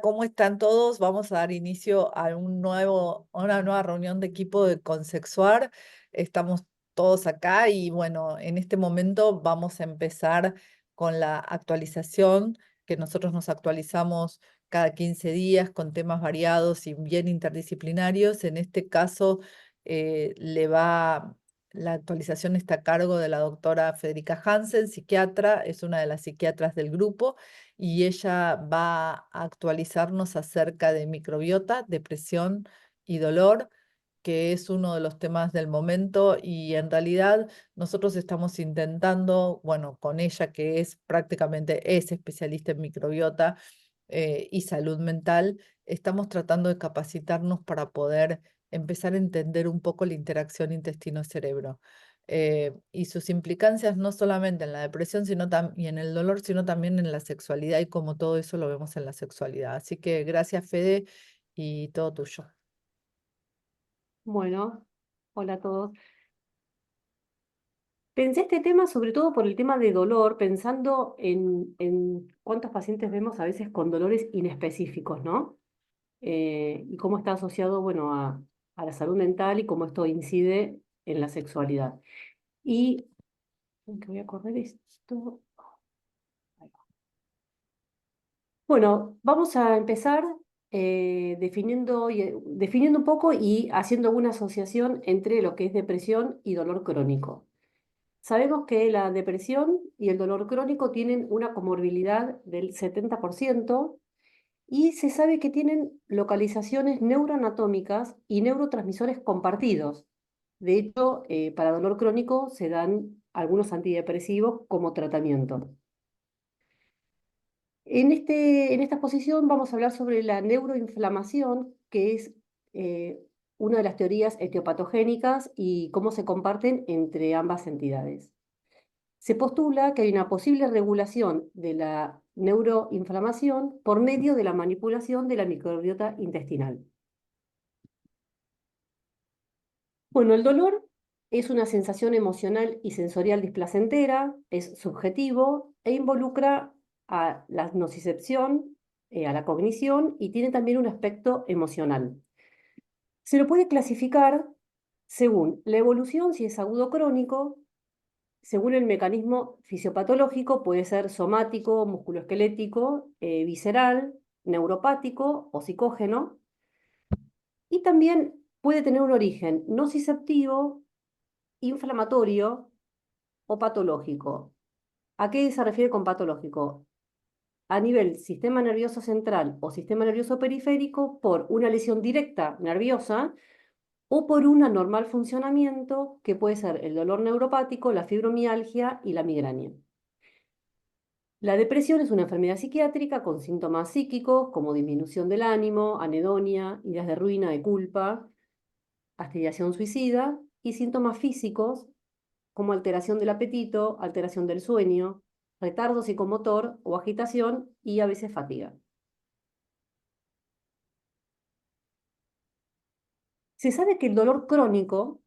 ¿Cómo están todos? Vamos a dar inicio a a una nueva reunión de equipo de Consexuar. Estamos todos acá y bueno, en este momento vamos a empezar con la actualización, que nosotros nos actualizamos cada 15 días con temas variados y bien interdisciplinarios. En este caso, la actualización está a cargo de la doctora Federica Hansen, psiquiatra, es una de las psiquiatras del grupo y ella va a actualizarnos acerca de microbiota, depresión y dolor, que es uno de los temas del momento y en realidad nosotros estamos intentando, bueno, con ella que es prácticamente es especialista en microbiota y salud mental, estamos tratando de capacitarnos para poder empezar a entender un poco la interacción intestino-cerebro y sus implicancias no solamente en la depresión y en el dolor, sino también en la sexualidad y como todo eso lo vemos en la sexualidad. Así que gracias, Fede, y todo tuyo. Bueno, hola a todos. Pensé este tema sobre todo por el tema de dolor, pensando en cuántos pacientes vemos a veces con dolores inespecíficos, ¿no? Y cómo está asociado, bueno, a la salud mental y cómo esto incide en la sexualidad. Y, que voy a correr esto. Ahí va. Bueno, vamos a empezar definiendo un poco y haciendo una asociación entre lo que es depresión y dolor crónico. Sabemos que la depresión y el dolor crónico tienen una comorbilidad del 70% y se sabe que tienen localizaciones neuroanatómicas y neurotransmisores compartidos. De hecho, para dolor crónico se dan algunos antidepresivos como tratamiento. En esta exposición vamos a hablar sobre la neuroinflamación, que es una de las teorías etiopatogénicas y cómo se comparten entre ambas entidades. Se postula que hay una posible regulación de la neuroinflamación por medio de la manipulación de la microbiota intestinal. Bueno, el dolor es una sensación emocional y sensorial displacentera, es subjetivo e involucra a la nocicepción, a la cognición y tiene también un aspecto emocional. Se lo puede clasificar según la evolución, si es agudo o crónico, según el mecanismo fisiopatológico, puede ser somático, musculoesquelético, visceral, neuropático o psicógeno, y también puede tener un origen nociceptivo, inflamatorio o patológico. ¿A qué se refiere con patológico? A nivel sistema nervioso central o sistema nervioso periférico por una lesión directa nerviosa o por un anormal funcionamiento que puede ser el dolor neuropático, la fibromialgia y la migraña. La depresión es una enfermedad psiquiátrica con síntomas psíquicos como disminución del ánimo, anedonia, ideas de ruina, de culpa, ideación suicida y síntomas físicos como alteración del apetito, alteración del sueño, retardo psicomotor o agitación y a veces fatiga. Se sabe que el dolor crónico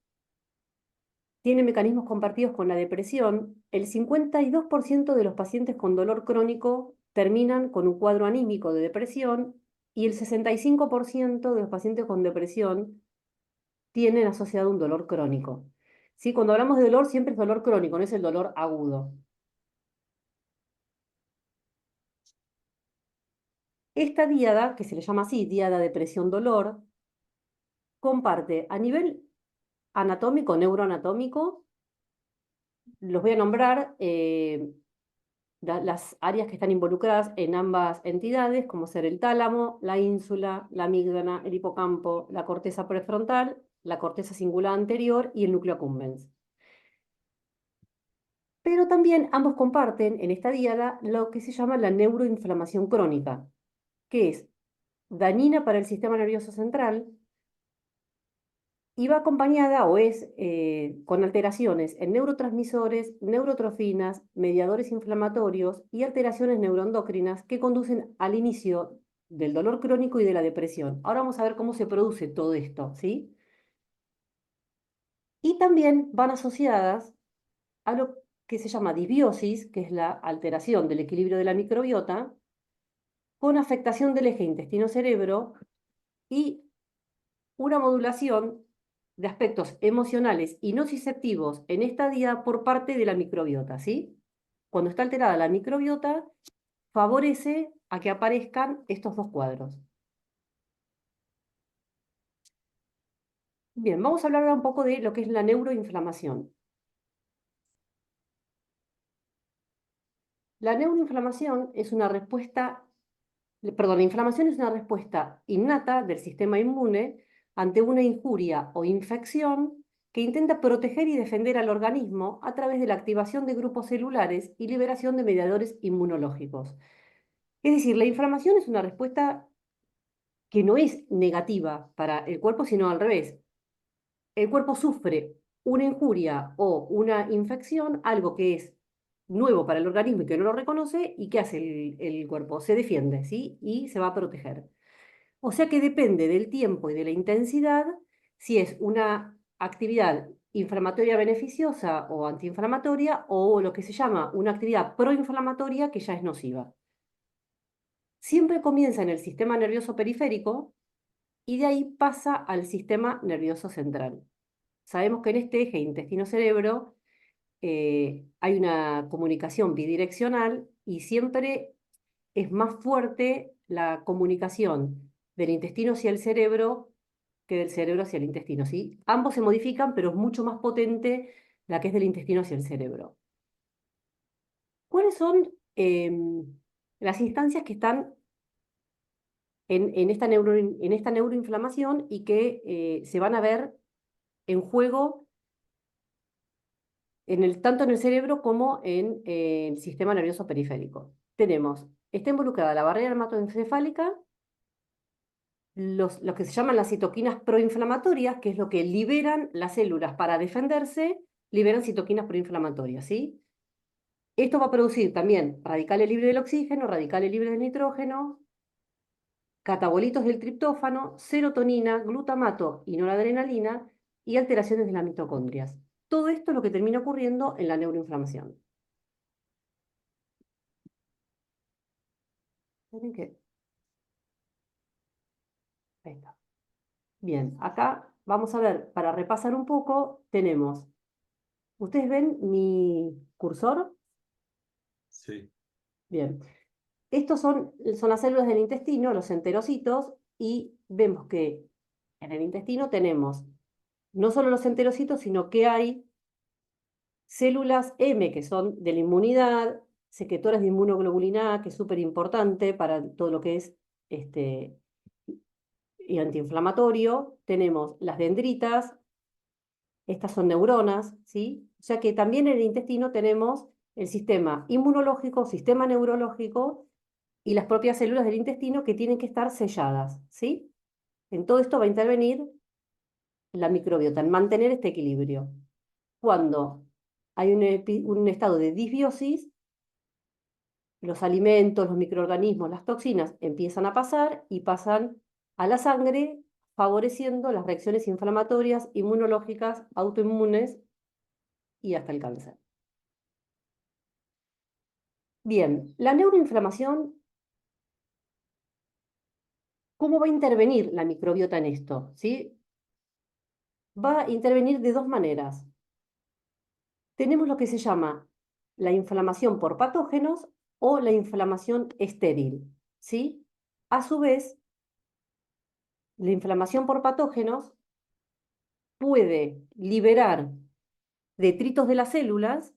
tiene mecanismos compartidos con la depresión. El 52% de los pacientes con dolor crónico terminan con un cuadro anímico de depresión y el 65% de los pacientes con depresión tienen asociado un dolor crónico. ¿Sí? Cuando hablamos de dolor, siempre es dolor crónico, no es el dolor agudo. Esta díada, que se le llama así, díada depresión-dolor, comparte a nivel anatómico, neuroanatómico, los voy a nombrar, las áreas que están involucradas en ambas entidades, como ser el tálamo, la ínsula, la amígdala, el hipocampo, la corteza prefrontal, la corteza cingulada anterior y el núcleo accumbens. Pero también ambos comparten en esta díada lo que se llama la neuroinflamación crónica, que es dañina para el sistema nervioso central y va acompañada o es con alteraciones en neurotransmisores, neurotrofinas, mediadores inflamatorios y alteraciones neuroendocrinas que conducen al inicio del dolor crónico y de la depresión. Ahora vamos a ver cómo se produce todo esto, ¿sí? Y también van asociadas a lo que se llama disbiosis, que es la alteración del equilibrio de la microbiota, con afectación del eje intestino-cerebro y una modulación de aspectos emocionales y nociceptivos en estadía por parte de la microbiota, ¿sí? Cuando está alterada la microbiota, favorece a que aparezcan estos dos cuadros. Bien, vamos a hablar ahora un poco de lo que es la neuroinflamación. La neuroinflamación es una respuesta, perdón, la inflamación es una respuesta innata del sistema inmune ante una injuria o infección que intenta proteger y defender al organismo a través de la activación de grupos celulares y liberación de mediadores inmunológicos. Es decir, la inflamación es una respuesta que no es negativa para el cuerpo, sino al revés. El cuerpo sufre una injuria o una infección, algo que es nuevo para el organismo y que no lo reconoce, ¿y qué hace el cuerpo? Se defiende, ¿sí? Y se va a proteger. O sea que depende del tiempo y de la intensidad si es una actividad inflamatoria beneficiosa o antiinflamatoria o lo que se llama una actividad proinflamatoria que ya es nociva. Siempre comienza en el sistema nervioso periférico y de ahí pasa al sistema nervioso central. Sabemos que en este eje intestino-cerebro hay una comunicación bidireccional y siempre es más fuerte la comunicación del intestino hacia el cerebro que del cerebro hacia el intestino, ¿sí? Ambos se modifican, pero es mucho más potente la que es del intestino hacia el cerebro. ¿Cuáles son las instancias que están en esta neuroinflamación y que se van a ver en juego tanto en el cerebro como en el sistema nervioso periférico? Está involucrada la barrera hematoencefálica, lo que se llaman las citoquinas proinflamatorias, que es lo que liberan las células para defenderse, liberan citoquinas proinflamatorias, ¿sí? Esto va a producir también radicales libres del oxígeno, radicales libres del nitrógeno, catabolitos del triptófano, serotonina, glutamato y noradrenalina y alteraciones de las mitocondrias. Todo esto es lo que termina ocurriendo en la neuroinflamación. Miren que- Ahí está. Bien, acá vamos a ver, para repasar un poco, tenemos, ¿ustedes ven mi cursor? Sí. Bien, estos son las células del intestino, los enterocitos, y vemos que en el intestino tenemos no solo los enterocitos, sino que hay células M, que son de la inmunidad, secretoras de inmunoglobulina A, que es súper importante para todo lo que es y antiinflamatorio. Tenemos las dendritas, estas son neuronas, ¿sí? O sea que también en el intestino tenemos el sistema inmunológico, sistema neurológico y las propias células del intestino que tienen que estar selladas, ¿sí? En todo esto va a intervenir la microbiota, en mantener este equilibrio. Cuando hay un estado de disbiosis, los alimentos, los microorganismos, las toxinas empiezan a pasar y pasan a la sangre, favoreciendo las reacciones inflamatorias, inmunológicas, autoinmunes y hasta el cáncer. Bien, la neuroinflamación, ¿cómo va a intervenir la microbiota en esto? ¿Sí? Va a intervenir de dos maneras. Tenemos lo que se llama la inflamación por patógenos o la inflamación estéril, ¿sí? A su vez, la inflamación por patógenos puede liberar detritos de las células,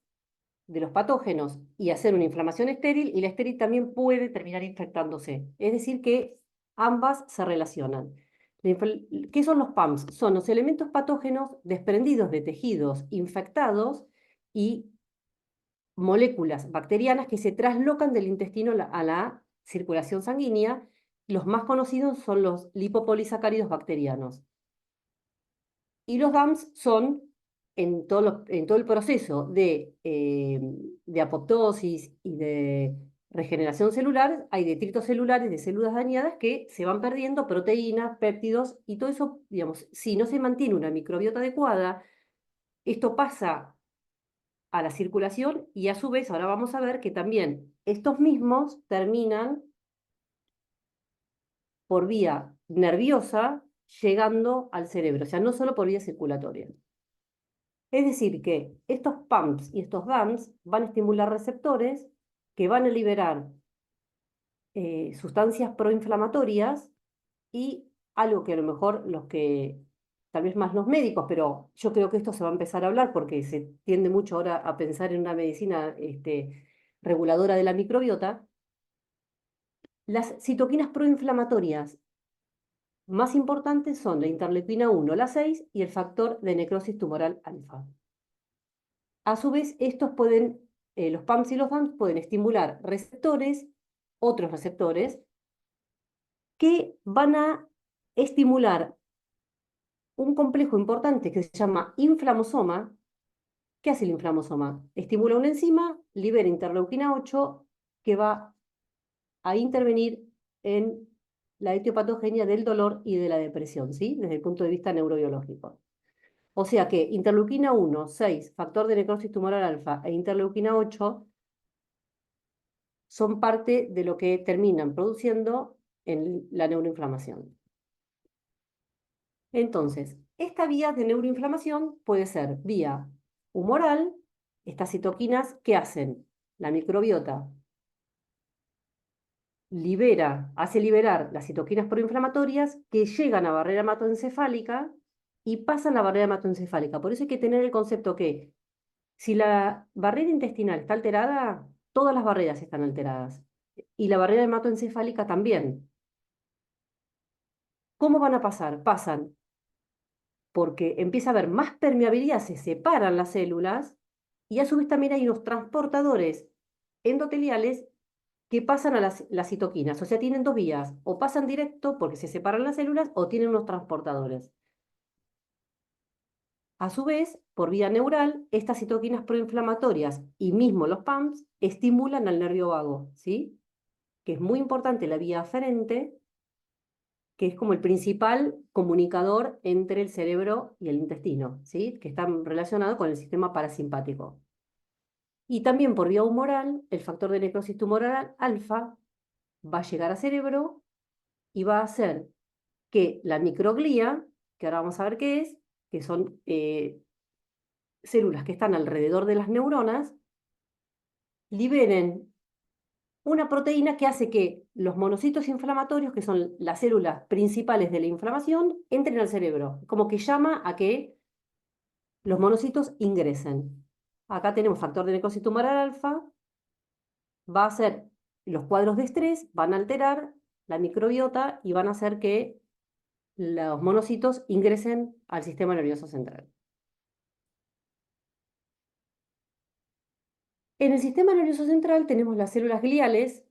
de los patógenos, y hacer una inflamación estéril, y la estéril también puede terminar infectándose. Es decir, que ambas se relacionan. ¿Qué son los PAMs? Son los elementos patógenos desprendidos de tejidos infectados y moléculas bacterianas que se traslocan del intestino a la circulación sanguínea. Los más conocidos son los lipopolisacáridos bacterianos. Y los DAMs son, en todo el proceso de apoptosis y de regeneración celular, hay detritos celulares de células dañadas que se van perdiendo, proteínas, péptidos, y todo eso, digamos, si no se mantiene una microbiota adecuada, esto pasa a la circulación y a su vez ahora vamos a ver que también estos mismos terminan por vía nerviosa llegando al cerebro, o sea, no solo por vía circulatoria. Es decir, que estos pumps y estos DAMPs van a estimular receptores que van a liberar sustancias proinflamatorias y algo que a lo mejor tal vez más los médicos, pero yo creo que esto se va a empezar a hablar porque se tiende mucho ahora a pensar en una medicina reguladora de la microbiota. Las citoquinas proinflamatorias más importantes son la interleuquina 1, la 6 y el factor de necrosis tumoral alfa. A su vez, los PAMs y los DAMPs pueden estimular receptores, otros receptores, que van a estimular un complejo importante que se llama inflamosoma. ¿Qué hace el inflamosoma? Estimula una enzima, libera interleuquina 8, que va a intervenir en la etiopatogenia del dolor y de la depresión, ¿sí? Desde el punto de vista neurobiológico. O sea que interleuquina 1, 6, factor de necrosis tumoral alfa e interleuquina 8 son parte de lo que terminan produciendo en la neuroinflamación. Entonces, esta vía de neuroinflamación puede ser vía humoral, estas citoquinas que hacen la microbiota hace liberar las citoquinas proinflamatorias que llegan a barrera hematoencefálica y pasan la barrera hematoencefálica. Por eso hay que tener el concepto que si la barrera intestinal está alterada, todas las barreras están alteradas. Y la barrera hematoencefálica también. ¿Cómo van a pasar? Pasan porque empieza a haber más permeabilidad, se separan las células y a su vez también hay unos transportadores endoteliales que pasan a las citoquinas. O sea, tienen dos vías. O pasan directo porque se separan las células o tienen unos transportadores. A su vez, por vía neural, estas citoquinas proinflamatorias y mismo los PAMs estimulan al nervio vago, ¿sí? Que es muy importante la vía aferente, que es como el principal comunicador entre el cerebro y el intestino, ¿sí? Que está relacionado con el sistema parasimpático. Y también por vía humoral, el factor de necrosis tumoral alfa va a llegar al cerebro y va a hacer que la microglía, que ahora vamos a ver qué es, que son células que están alrededor de las neuronas, liberen una proteína que hace que los monocitos inflamatorios, que son las células principales de la inflamación, entren al cerebro, como que llama a que los monocitos ingresen. Acá tenemos factor de necrosis tumoral alfa, va a hacer los cuadros de estrés, van a alterar la microbiota y van a hacer que los monocitos ingresen al sistema nervioso central. En el sistema nervioso central tenemos las células gliales.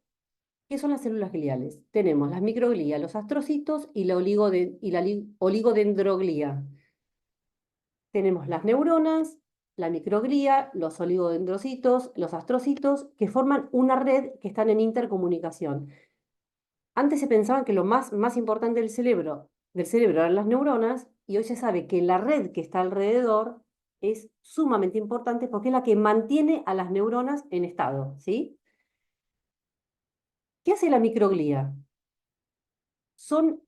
¿Qué son las células gliales? Tenemos las microglías, los astrocitos y la oligodendroglía. Tenemos las neuronas, la microglía, los oligodendrocitos, los astrocitos, que forman una red que están en intercomunicación. Antes se pensaban que lo más importante del cerebro eran las neuronas, y hoy se sabe que la red que está alrededor es sumamente importante porque es la que mantiene a las neuronas en estado, ¿sí? ¿Qué hace la microglía? Son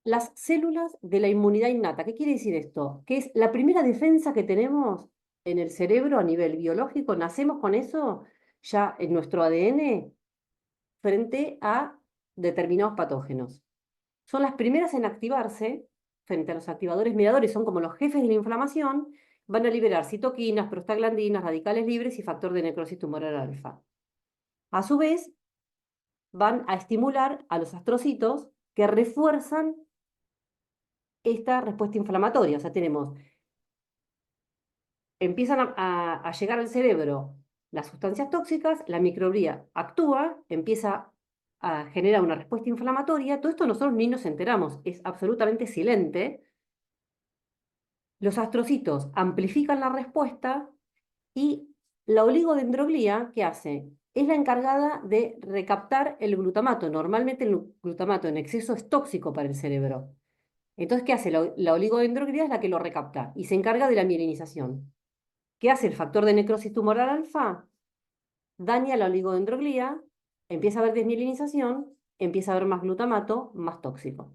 las células de la inmunidad innata. ¿Qué quiere decir esto? Que es la primera defensa que tenemos en el cerebro a nivel biológico. Nacemos con eso ya en nuestro ADN frente a determinados patógenos. Son las primeras en activarse frente a los activadores mediadores, son como los jefes de la inflamación, van a liberar citoquinas, prostaglandinas, radicales libres y factor de necrosis tumoral alfa. A su vez, van a estimular a los astrocitos que refuerzan esta respuesta inflamatoria. O sea, empiezan a llegar al cerebro las sustancias tóxicas, la microglía actúa, empieza a generar una respuesta inflamatoria. Todo esto nosotros ni nos enteramos, es absolutamente silente. Los astrocitos amplifican la respuesta y la oligodendroglía, ¿qué hace? Es la encargada de recaptar el glutamato. Normalmente el glutamato en exceso es tóxico para el cerebro. Entonces, ¿qué hace? La oligodendroglía es la que lo recapta y se encarga de la mielinización. ¿Qué hace el factor de necrosis tumoral alfa? Daña la oligodendroglía, empieza a haber desmielinización empieza a haber más glutamato, más tóxico.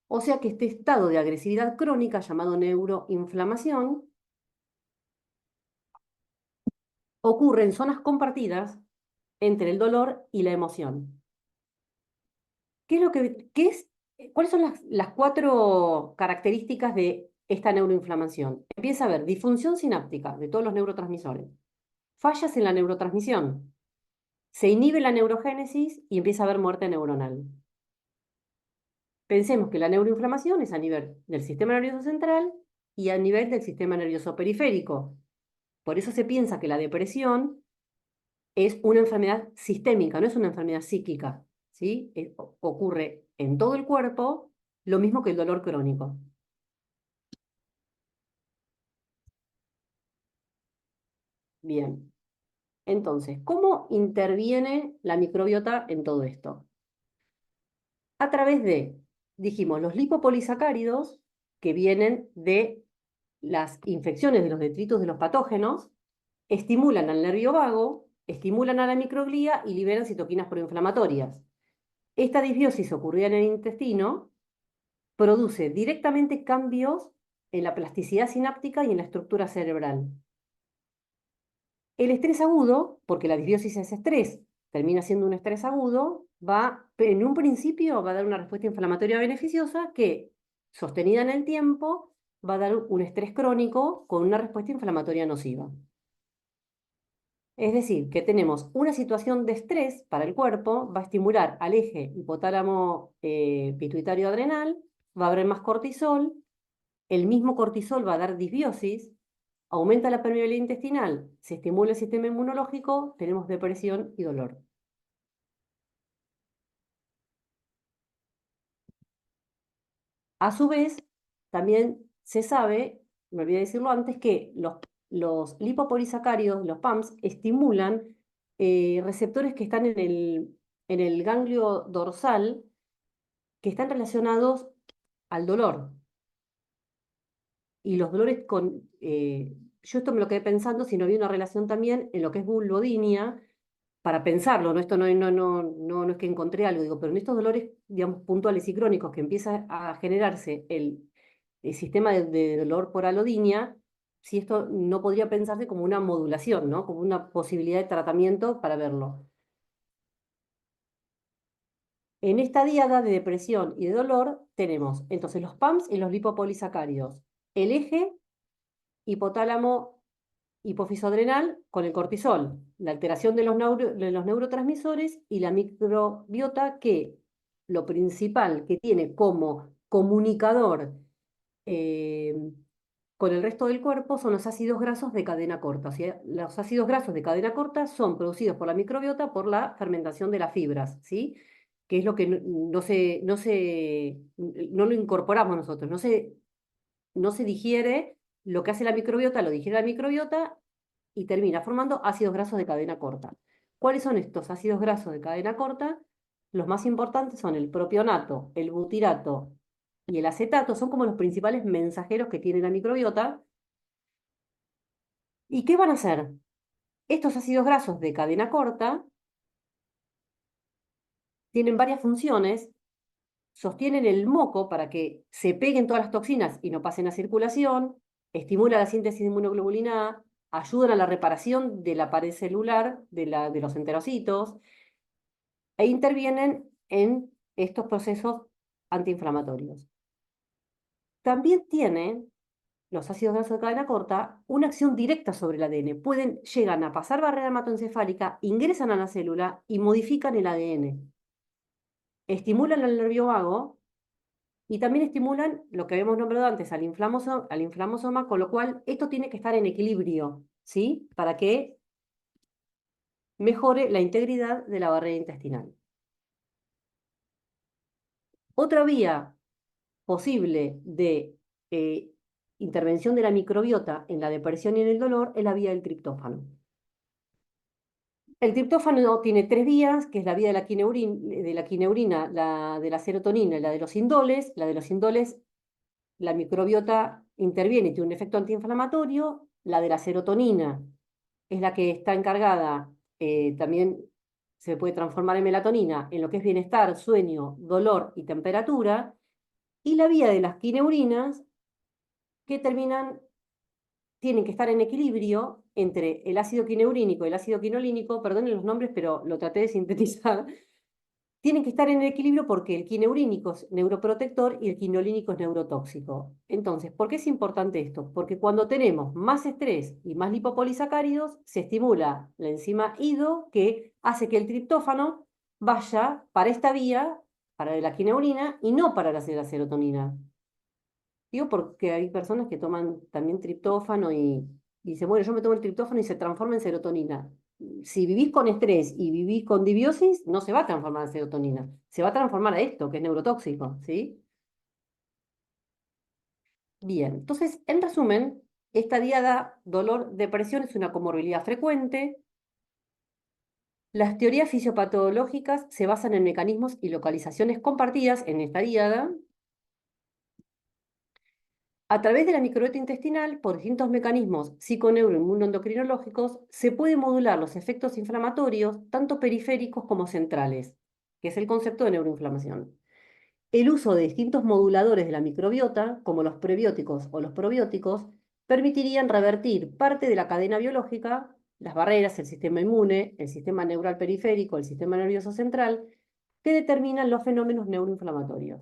O sea que este estado de agresividad crónica, llamado neuroinflamación, ocurre en zonas compartidas entre el dolor y la emoción. ¿Qué es lo que, qué es, ¿Cuáles son las 4 características de esta neuroinflamación? Empieza a haber disfunción sináptica de todos los neurotransmisores, fallas en la neurotransmisión, se inhibe la neurogénesis y empieza a haber muerte neuronal. Pensemos que la neuroinflamación es a nivel del sistema nervioso central y a nivel del sistema nervioso periférico. Por eso se piensa que la depresión es una enfermedad sistémica, no es una enfermedad psíquica, ¿sí? Ocurre en todo el cuerpo, lo mismo que el dolor crónico. Bien, entonces, ¿cómo interviene la microbiota en todo esto? A través de, dijimos, los lipopolisacáridos que vienen de las infecciones de los detritos de los patógenos, estimulan al nervio vago, estimulan a la microglía y liberan citoquinas proinflamatorias. Esta disbiosis ocurrida en el intestino produce directamente cambios en la plasticidad sináptica y en la estructura cerebral. El estrés agudo, porque la disbiosis es estrés, termina siendo un estrés agudo, en un principio va a dar una respuesta inflamatoria beneficiosa que, sostenida en el tiempo, va a dar un estrés crónico con una respuesta inflamatoria nociva. Es decir, que tenemos una situación de estrés para el cuerpo, va a estimular al eje hipotálamo pituitario adrenal, va a haber más cortisol, el mismo cortisol va a dar disbiosis, aumenta la permeabilidad intestinal, se estimula el sistema inmunológico, tenemos depresión y dolor. A su vez, también se sabe, me olvidé decirlo antes, que los lipopolisacáridos, los PAMs, estimulan receptores que están en el ganglio dorsal, que están relacionados al dolor. Y los dolores yo esto me lo quedé pensando si no había una relación también en lo que es vulvodynia, para pensarlo, ¿no? Esto no es que encontré algo, digo, pero en estos dolores, digamos, puntuales y crónicos que empieza a generarse el sistema de dolor por alodinia, si esto no podría pensarse como una modulación, ¿no? Como una posibilidad de tratamiento para verlo. En esta diada de depresión y de dolor tenemos entonces los PAMs y los lipopolisacáridos, el eje hipotálamo hipófiso adrenal con el cortisol, la alteración de los neurotransmisores y la microbiota que lo principal que tiene como comunicador eh, con el resto del cuerpo son los ácidos grasos de cadena corta. O sea, los ácidos grasos de cadena corta son producidos por la microbiota por la fermentación de las fibras, ¿sí? Que es lo que no lo incorporamos nosotros, no se digiere, lo que hace la microbiota lo digiere la microbiota y termina formando ácidos grasos de cadena corta. ¿Cuáles son estos ácidos grasos de cadena corta? Los más importantes son el propionato, el butirato y el acetato, son como los principales mensajeros que tiene la microbiota. ¿Y qué van a hacer? Estos ácidos grasos de cadena corta tienen varias funciones, sostienen el moco para que se peguen todas las toxinas y no pasen a circulación, estimula la síntesis de inmunoglobulina A, ayudan a la reparación de la pared celular de los enterocitos e intervienen en estos procesos antiinflamatorios. También tienen los ácidos grasos de cadena corta una acción directa sobre el ADN. Llegan a pasar barrera hematoencefálica, ingresan a la célula y modifican el ADN. Estimulan al nervio vago y también estimulan lo que habíamos nombrado antes, al inflamosoma, con lo cual esto tiene que estar en equilibrio, ¿sí? Para que mejore la integridad de la barrera intestinal. Otra vía posible de intervención de la microbiota en la depresión y en el dolor es la vía del triptófano. El triptófano tiene 3 vías, que es la vía de la quineurina, la de la serotonina y la de los indoles. La de los indoles, la microbiota interviene y tiene un efecto antiinflamatorio. La de la serotonina es la que está encargada también se puede transformar en melatonina en lo que es bienestar, sueño, dolor y temperatura, y la vía de las quineurinas que tienen que estar en equilibrio entre el ácido quineurínico y el ácido quinolínico, perdonen los nombres, pero lo traté de sintetizar, tienen que estar en equilibrio porque el quineurínico es neuroprotector y el quinolínico es neurotóxico. Entonces, ¿por qué es importante esto? Porque cuando tenemos más estrés y más lipopolisacáridos, se estimula la enzima IDO que hace que el triptófano vaya para esta vía, para la quineurina, y no para la serotonina. Digo porque hay personas que toman también triptófano y dicen, bueno, yo me tomo el triptófano y se transforma en serotonina. Si vivís con estrés y vivís con dibiosis, no se va a transformar en serotonina. Se va a transformar a esto, que es neurotóxico, ¿sí? Bien, entonces, en resumen, esta diada dolor-depresión es una comorbilidad frecuente. Las teorías fisiopatológicas se basan en mecanismos y localizaciones compartidas en esta diada. A través de la microbiota intestinal, por distintos mecanismos psiconeuroinmunoendocrinológicos, se pueden modular los efectos inflamatorios, tanto periféricos como centrales, que es el concepto de neuroinflamación. El uso de distintos moduladores de la microbiota, como los prebióticos o los probióticos, permitirían revertir parte de la cadena biológica, las barreras, el sistema inmune, el sistema neural periférico, el sistema nervioso central, que determinan los fenómenos neuroinflamatorios.